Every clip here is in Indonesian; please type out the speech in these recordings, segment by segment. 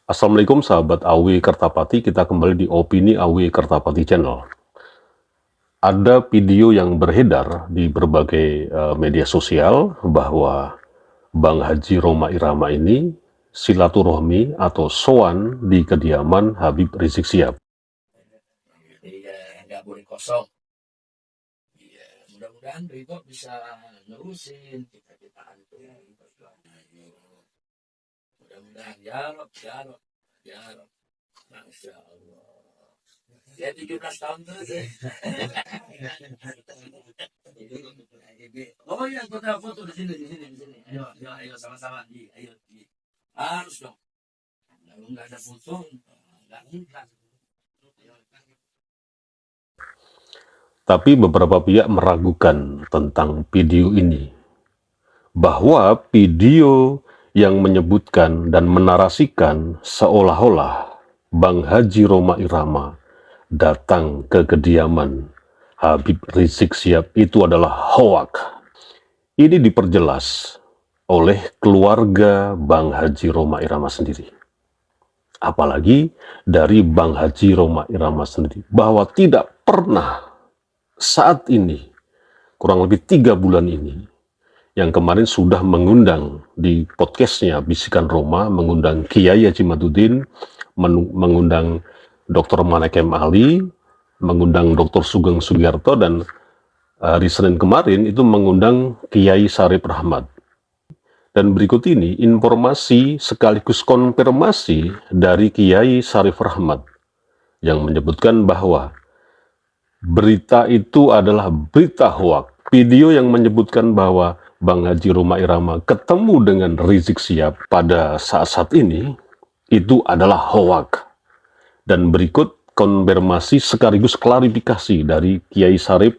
Assalamualaikum sahabat AW Kertapati, kita kembali di Opini AW Kertapati Channel. Ada video yang beredar di berbagai media sosial bahwa Bang Haji Rhoma Irama ini silaturahmi atau sowan di kediaman Habib Rizik Syihab. Iya, nggak boleh kosong. Iya, mudah-mudahan Ridho bisa nerusin cita-citaan tuh perjuangan. Mudah-mudahan ya Rob, ya Rob, ya Rob. Masya Allah. Ya 17 tahun terus. Oh iya, kita foto di sini, di sini, di sini. Ayo, ayo, ayo sama-sama. Ayo, harus dong. Kalau nggak ada foto, nggak mungkin. Tapi beberapa pihak meragukan tentang video ini, bahwa video yang menyebutkan dan menarasikan seolah-olah Bang Haji Rhoma Irama datang ke kediaman Habib Rizik Syihab itu adalah hoak. Ini diperjelas oleh keluarga Bang Haji Rhoma Irama sendiri. Apalagi dari Bang Haji Rhoma Irama sendiri, bahwa tidak pernah saat ini, kurang lebih 3 bulan ini, yang kemarin sudah mengundang di podcastnya Bisikan Roma, mengundang Kiai Haji Maduddin, mengundang Dr. Manekem Ali, mengundang Dr. Sugeng Sugiarto, dan hari Senin kemarin itu mengundang Kiai Sarip Rahmat. Dan berikut ini informasi sekaligus konfirmasi dari Kiai Sarif Rahmat yang menyebutkan bahwa berita itu adalah berita hoak. Video yang menyebutkan bahwa Bang Haji Rhoma Irama ketemu dengan Rizik Syihab pada saat-saat ini itu adalah hoak. Dan berikut konfirmasi sekaligus klarifikasi dari Kiai Sarif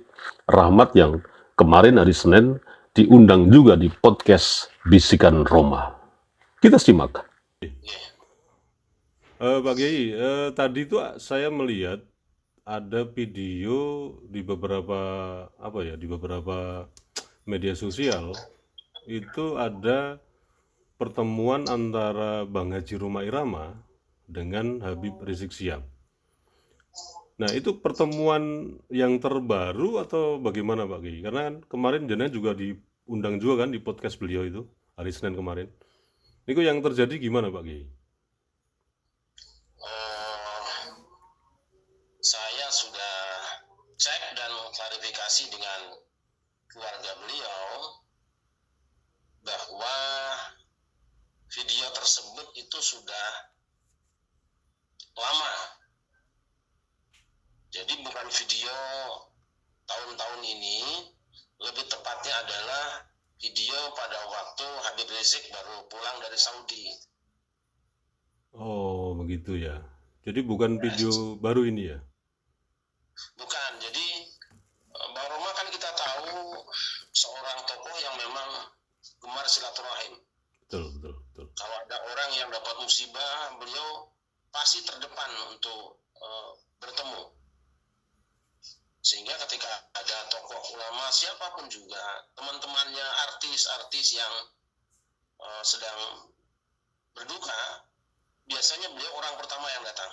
Rahmat yang kemarin hari Senin diundang juga di podcast Bisikan Roma. Kita simak. Pak Kiai, tadi itu saya melihat ada video di beberapa media sosial itu ada pertemuan antara Bang Haji Rhoma Irama dengan Habib Rizik Syihab. Nah, itu pertemuan yang terbaru atau bagaimana Pak Kiai? Karena kan kemarin jenengan juga diundang juga kan di podcast beliau itu hari Senin kemarin. Ini kok yang terjadi gimana Pak Kiai? Saya sudah cek dan klarifikasi dengan keluarga beliau bahwa video tersebut itu sudah lama. Jadi bukan video tahun-tahun ini, lebih tepatnya adalah video pada waktu Habib Rizik baru pulang dari Saudi. Oh, begitu ya. Jadi bukan video baru ini ya? Bukan, jadi Bang Roma kan kita tahu seorang tokoh yang memang gemar silaturahim. Betul. Kalau ada orang yang dapat musibah, beliau pasti terdepan untuk bertemu. Sehingga ketika ada tokoh ulama siapapun juga, teman-temannya artis-artis yang sedang berduka, biasanya beliau orang pertama yang datang.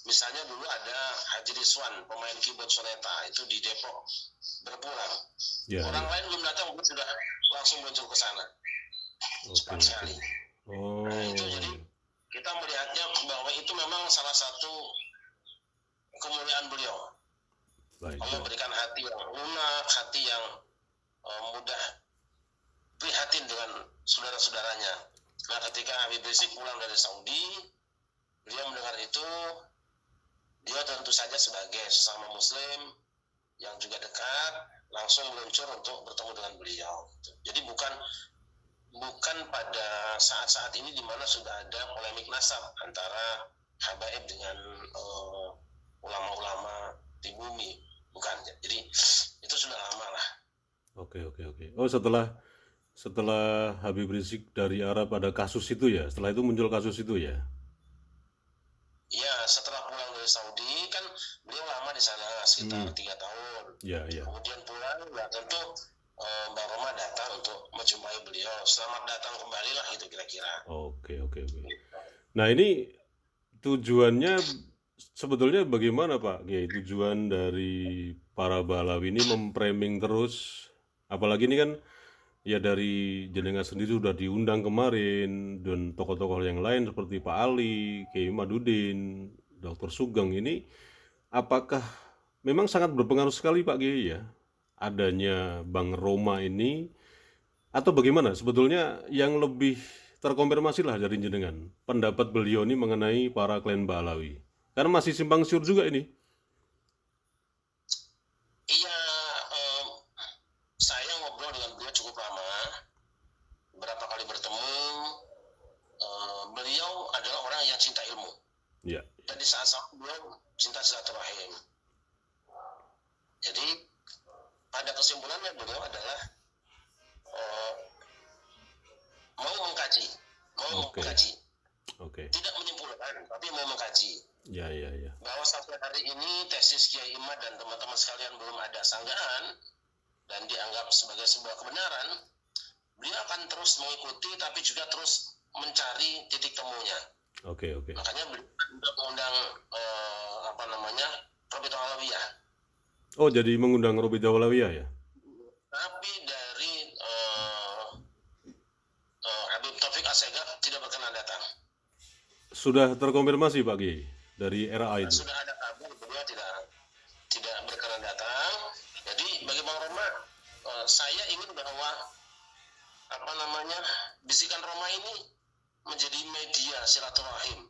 Misalnya dulu ada Haji Rizwan, pemain keyboard soneta, itu di Depok, berpulang. Orang lain belum datang, beliau sudah langsung muncul ke sana. Cepat sekali. Nah, itu jadi kita melihatnya bahwa itu memang salah satu kemuliaan beliau. Allah berikan hati yang lunak, hati yang mudah prihatin dengan saudara-saudaranya. Nah, ketika Habib Rizik pulang dari Saudi, beliau mendengar itu, dia tentu saja sebagai sesama Muslim yang juga dekat, langsung meluncur untuk bertemu dengan beliau. Jadi bukan pada saat-saat ini di mana sudah ada polemik nasab antara habaib dengan ulama-ulama di bumi, bukan. Jadi itu sudah lama lah. Oke. Oh, setelah Habib Rizik dari Arab ada kasus itu ya? Setelah itu muncul kasus itu ya? Ya, setelah pulang dari Saudi kan beliau lama di sana sekitar 3 tahun. Ya. Kemudian pulang, ya tentu Bang Roma datang untuk menjumpai beliau. Selamat datang kembali lah itu kira-kira. Oke. Nah, ini tujuannya sebetulnya bagaimana Pak Kiai? Tujuan dari para Balawi ini memframing terus, apalagi ini kan ya dari jenengan sendiri sudah diundang kemarin dan tokoh-tokoh yang lain seperti Pak Ali, Kiai Madudin, Dr. Sugeng ini, apakah memang sangat berpengaruh sekali Pak Kiai ya adanya Bang Roma ini, atau bagaimana sebetulnya yang lebih terkonfirmasi lah dari jenengan pendapat beliau ini mengenai para klan Balawi, karena masih simpang siur juga ini. Iya, saya ngobrol dengan beliau cukup lama, berapa kali bertemu. Beliau adalah orang yang cinta ilmu, Ya, dan di saat-saat beliau cinta silaturahim. Jadi pada kesimpulannya beliau adalah uh, mau mengkaji, oke, oke, tidak menyimpulkan, tapi mau mengkaji. ya, ya, ya, Bahwa sampai hari ini tesis Kiai Imad dan teman-teman sekalian belum ada sanggahan dan dianggap sebagai sebuah kebenaran, beliau akan terus mengikuti, tapi juga terus mencari titik temunya. oke, oke. Makanya beliau mengundang Robito Alawiyah. Oh, jadi mengundang Robi Dawalawiyah ya? Tapi dari Habib Taufik Assegaf tidak berkenan datang. Sudah terkonfirmasi Pak Kiai dari RA itu? Sudah ada kabar beliau tidak berkenan datang. Jadi bagi Bang Roma, saya ingin bahwa bisikan Roma ini menjadi media silaturahim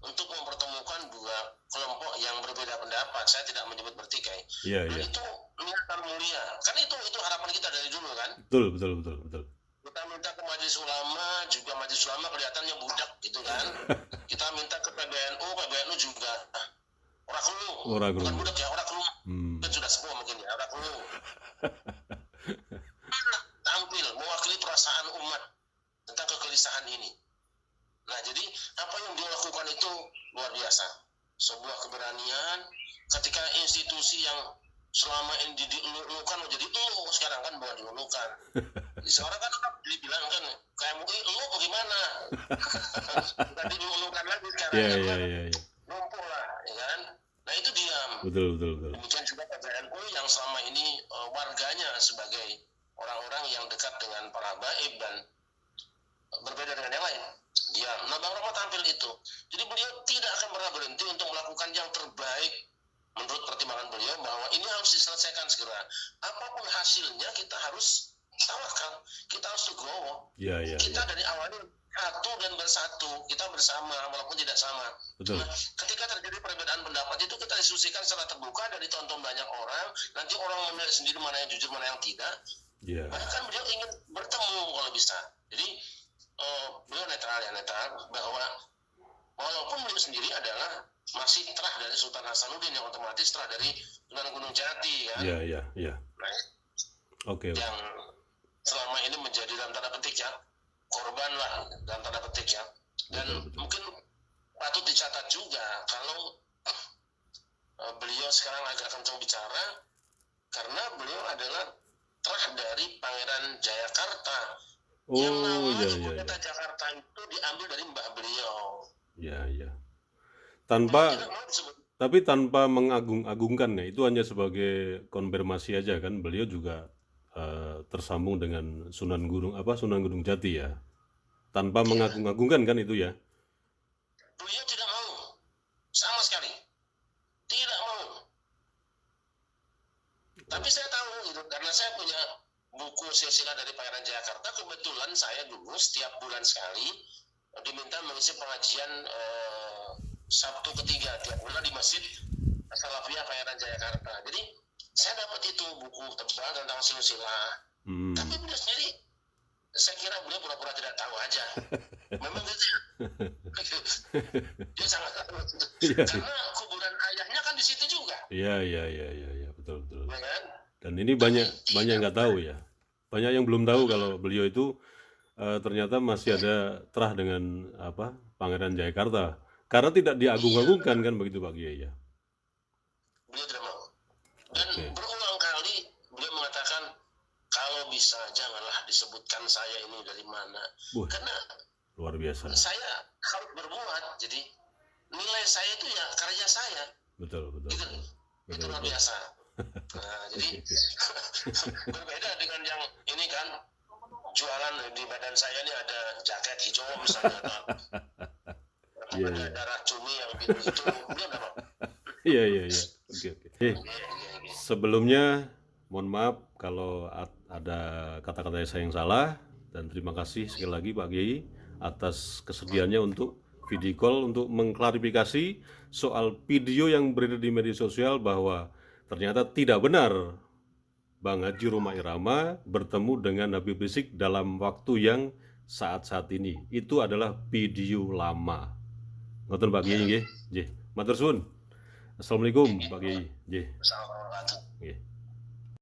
untuk mempertemukan dua kelompok yang berbeda pendapat. Saya tidak menyebut bertikai. Iya, Dan iya. itu niatan mulia. Kan itu harapan kita dari dulu kan. Betul, betul, betul, betul. Kita minta ke Majelis Ulama, juga Majelis Ulama kelihatannya budak gitu kan. Kita minta ke PBNU juga orang kelu. Orang Bukan kelu. budak ya, orang kelu. Kan sudah sepuh mungkin ya, orang kelu. Tampil mewakili perasaan umat tentang kegelisahan ini. Nah, jadi apa yang dia lakukan itu luar biasa. Sebuah keberanian ketika institusi yang selama ini diulukan menjadi elu, sekarang kan bukan diulukan. Sekarang kan dibilang kan kayak mungkin elu bagaimana? Bukan diulukan lagi sekarang. Iya. Lumpuh lah, ya kan? Nah, itu diam. Betul. Demikian juga PBNU yang selama ini warganya sebagai orang-orang yang dekat dengan para habaib dan berbeda dengan yang lain. Diam. Nah, Bang Roma tampil itu. Jadi beliau tidak akan pernah berhenti untuk melakukan yang terbaik menurut pertimbangan beliau, bahwa ini harus diselesaikan segera. Apapun hasilnya kita harus tawakal, kita harus legowo. Iya. Kita dari awalnya satu dan bersatu, kita bersama walaupun tidak sama. Betul. Nah, ketika terjadi perbedaan pendapat itu kita diskusikan secara terbuka dan ditonton banyak orang. Nanti orang menilai sendiri mana yang jujur, mana yang tidak. Iya. Bahkan beliau ingin bertemu kalau bisa. Jadi beliau netral bahwa walaupun beliau sendiri adalah masih terah dari Sultan Hasanuddin yang otomatis terah dari Sunan Gunung Jati kan. Iya. Nah, Oke. yang selama ini menjadi dalam tanda petik ya korban lah dalam tanda petik ya. Dan Betul. mungkin patut dicatat juga kalau beliau sekarang agak kencang bicara karena beliau adalah terah dari Pangeran Jayakarta. Yang namanya ibu kota Jakarta itu diambil dari mbah beliau. Iya. Tapi tanpa mengagung-agungkan ya, itu hanya sebagai konfirmasi aja kan. Beliau juga tersambung dengan Sunan Gunung Jati ya. Tanpa mengagung-agungkan kan itu ya. Beliau tidak mau. Sama sekali. Tidak mau. Tapi saya tahu gitu karena saya punya buku silsilah dari Pangeran Jayakarta. Kebetulan saya dulu setiap bulan sekali diminta mengisi pengajian Sabtu ketiga tiap bulan di Masjid Salafiyah Pangeran Jayakarta. Jadi saya dapat itu buku tebal tentang silsilah. Tapi beliau sendiri, saya kira beliau pura-pura tidak tahu aja. Memang gitu ya. Dia sangat tahu. Karena kuburan ayahnya kan di situ juga. Iya, betul. Ya kan? Dan ini banyak yang nggak tahu ya. Banyak yang belum tahu kalau beliau itu ternyata masih ada terah dengan Pangeran Jayakarta. Karena tidak diagung-agungkan kan begitu Pak Kiai ya. Beliau tidak mau. Dan berulang kali beliau mengatakan kalau bisa janganlah disebutkan saya ini dari mana. Karena luar biasa. Saya harus berbuat, jadi nilai saya itu ya karya saya, Betul, betul. gitu. Itu luar biasa. Nah, jadi berbeda dengan yang ini kan, jualan di badan saya ini ada jaket hijau misalnya, Iya, ada iya. darah cumi yang biru itu, belum apa? Iya, iya, iya. Oke, oke. Sebelumnya, mohon maaf kalau ada kata-kata saya yang salah, dan terima kasih sekali lagi Pak Kiai atas kesediaannya untuk video call untuk mengklarifikasi soal video yang beredar di media sosial bahwa ternyata tidak benar Bang Haji Rhoma Irama bertemu dengan Habib Rizik dalam waktu yang saat-saat ini. Itu adalah video lama. Ngoten Pak Kiai nggih. Nggih. Matur suwun. Assalamualaikum Pak Kiai. Nggih. Assalamualaikum warahmatullahi wabarakatuh. Nggih.